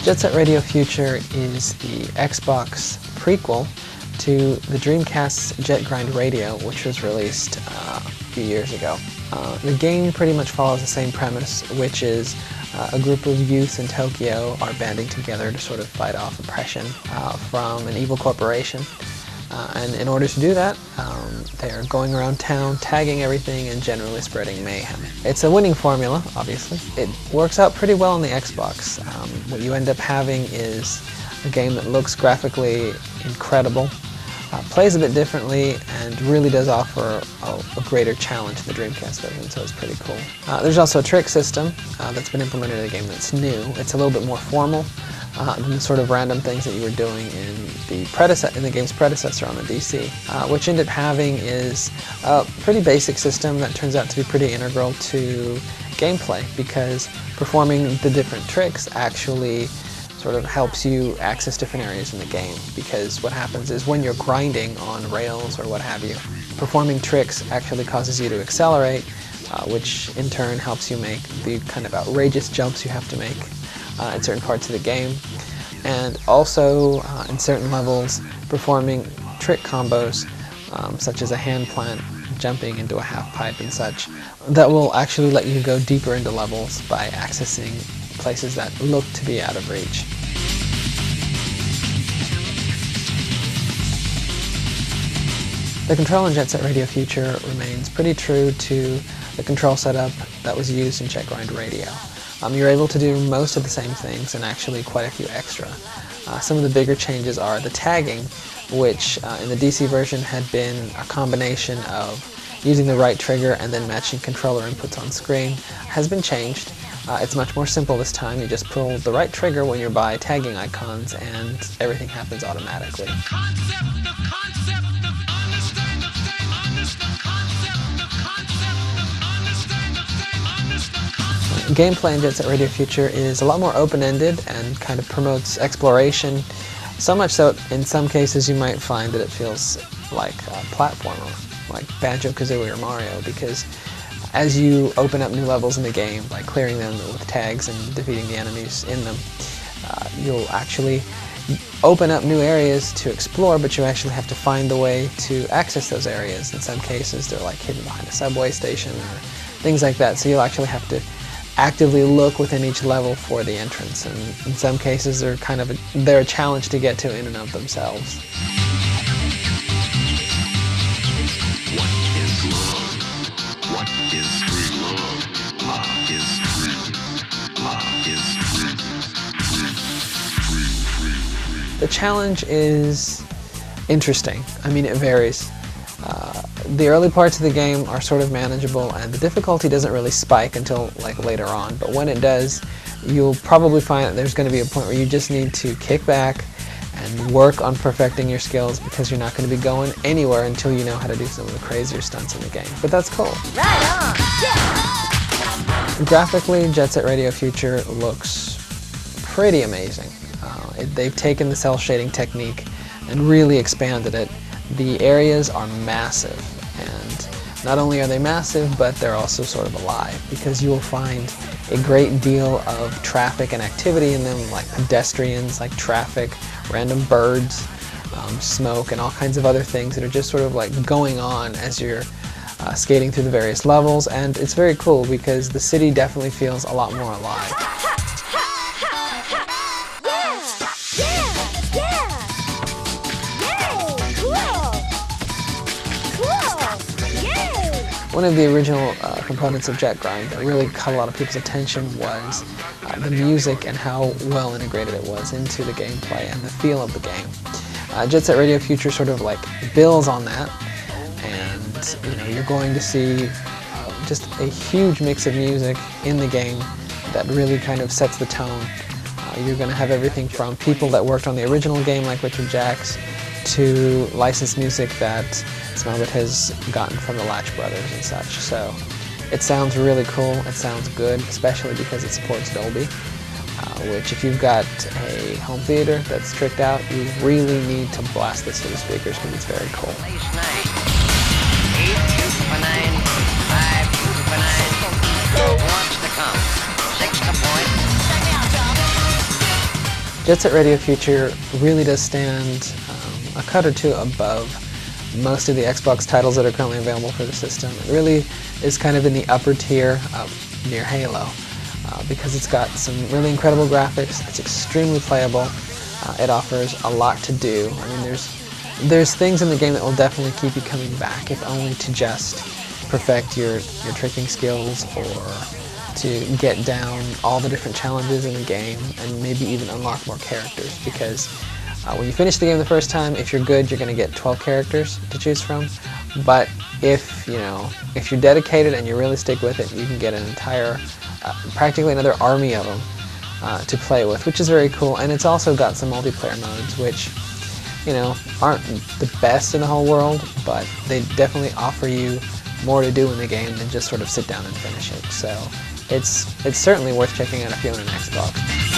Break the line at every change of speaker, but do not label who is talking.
Jet Set Radio Future is the Xbox prequel to the Dreamcast's Jet Grind Radio, which was released a few years ago. The game pretty much follows the same premise, which is a group of youth in Tokyo are banding together to sort of fight off oppression from an evil corporation. And in order to do that, they're going around town, tagging everything, and generally spreading mayhem. It's a winning formula, obviously. It works out pretty well on the Xbox. What you end up having is a game that looks graphically incredible, plays a bit differently, and really does offer a greater challenge to the Dreamcast version, so it's pretty cool. There's also a trick system that's been implemented in the game that's new. It's a little bit more formal than the sort of random things that you were doing in the game's predecessor on the DC. What you end up having is a pretty basic system that turns out to be pretty integral to gameplay, because performing the different tricks actually sort of helps you access different areas in the game, because what happens is when you're grinding on rails or what have you, performing tricks actually causes you to accelerate, which in turn helps you make the kind of outrageous jumps you have to make in certain parts of the game. And also in certain levels, performing trick combos such as a hand plant, jumping into a half pipe and such, that will actually let you go deeper into levels by accessing places that look to be out of reach. The control in Jet Set Radio Future remains pretty true to the control setup that was used in Jet Grind Radio. You're able to do most of the same things and actually quite a few extra. Some of the bigger changes are the tagging, which in the DC version had been a combination of using the right trigger and then matching controller inputs on screen, has been changed. It's much more simple this time. You just pull the right trigger when you're by tagging icons and everything happens automatically. Gameplay in Jet Set Radio Future is a lot more open-ended and kind of promotes exploration, so much so in some cases you might find that it feels like a platformer, like Banjo-Kazooie or Mario, because as you open up new levels in the game by clearing them with tags and defeating the enemies in them, you'll actually open up new areas to explore, but you actually have to find the way to access those areas. In some cases they're like hidden behind a subway station or things like that, so you'll actually have to actively look within each level for the entrance, and in some cases they're a challenge to get to in and of themselves.
What is love? What is free love? Love is free. Love is free.
The challenge is interesting. I mean, it varies. The early parts of the game are sort of manageable, and the difficulty doesn't really spike until like later on, but when it does, you'll probably find that there's going to be a point where you just need to kick back and work on perfecting your skills, because you're not going to be going anywhere until you know how to do some of the crazier stunts in the game. But that's cool.
Right on! Yeah!
Graphically, Jet Set Radio Future looks pretty amazing. They've taken the cell shading technique and really expanded it. The areas are massive, and not only are they massive, but they're also sort of alive, because you will find a great deal of traffic and activity in them, like pedestrians, like traffic, random birds, smoke, and all kinds of other things that are just sort of like going on as you're skating through the various levels, and it's very cool because the city definitely feels a lot more alive. One of the original components of Jet Grind that really caught a lot of people's attention was the music and how well integrated it was into the gameplay and the feel of the game. Jet Set Radio Future sort of like builds on that, and you're going to see just a huge mix of music in the game that really kind of sets the tone. You're going to have everything from people that worked on the original game like Richard Jacks to licensed music that Smellbit has gotten from the Latch Brothers and such. So it sounds really cool, it sounds good, especially because it supports Dolby, which if you've got a home theater that's tricked out, you really need to blast this to the speakers because it's very cool. Jet Set Radio Future really does stand a cut or two above most of the Xbox titles that are currently available for the system. It really is kind of in the upper tier near Halo because it's got some really incredible graphics. It's extremely playable. It offers a lot to do. I mean, there's things in the game that will definitely keep you coming back, if only to just perfect your tricking skills or to get down all the different challenges in the game and maybe even unlock more characters, because when you finish the game the first time, if you're good, you're going to get 12 characters to choose from. But if you're dedicated and you really stick with it, you can get an entire, practically another army of them to play with, which is very cool. And it's also got some multiplayer modes, which aren't the best in the whole world, but they definitely offer you more to do in the game than just sort of sit down and finish it. So it's certainly worth checking out if you own an Xbox.